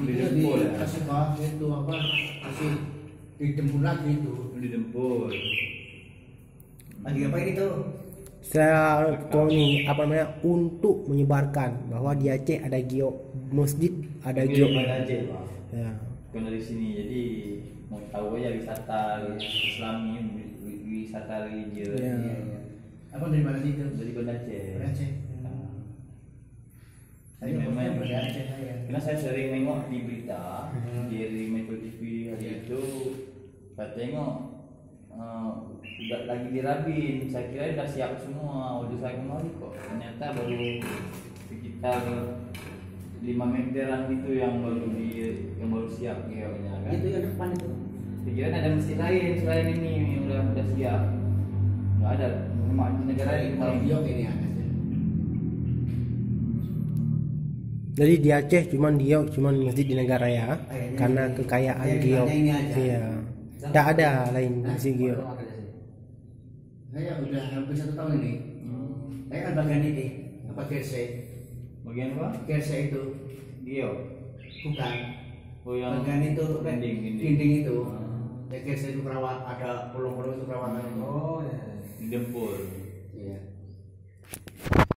Didempul ya. Kasih itu apa? Kasih didempul lagi itu. Didempul. Lagi apa itu? Saya nih apa namanya untuk menyebarkan bahwa di Aceh ada masjid, ada Di Aceh, Pak. Ya. Bukan dari sini, jadi mau tahu aja wisata Islami, wisata religius. Ya. Apa dari mana itu? Dari Banda Aceh. Aceh. Saya memang karena saya sering nengok di berita di Metro TV hari itu, saya tengok udah lagi dirabin. Saya kira udah siap semua. Waktu saya kemari kok ternyata baru sekitar 5 meteran itu yang baru siap kayaknya kan. Itu yang depan itu. Pikiran ada masjid lain selain ini yang udah siap. Nggak ada. Memang di negara ini Kalau biok ini ada. Jadi di Aceh cuman masjid di negara ya, karena kekayaan Giok. Iya. Tidak ada lain masjid Giok. Saya udah hampir 1 tahun ini. Saya kan bagian ini, apa kerse? Bagian apa? Kerse itu. Gio. Bukan. Oh yang Bagian itu dinding itu. Ah. Kerse itu perawat, ada bolong-bolong itu perawatan. Oh ya. Didempul. Iya.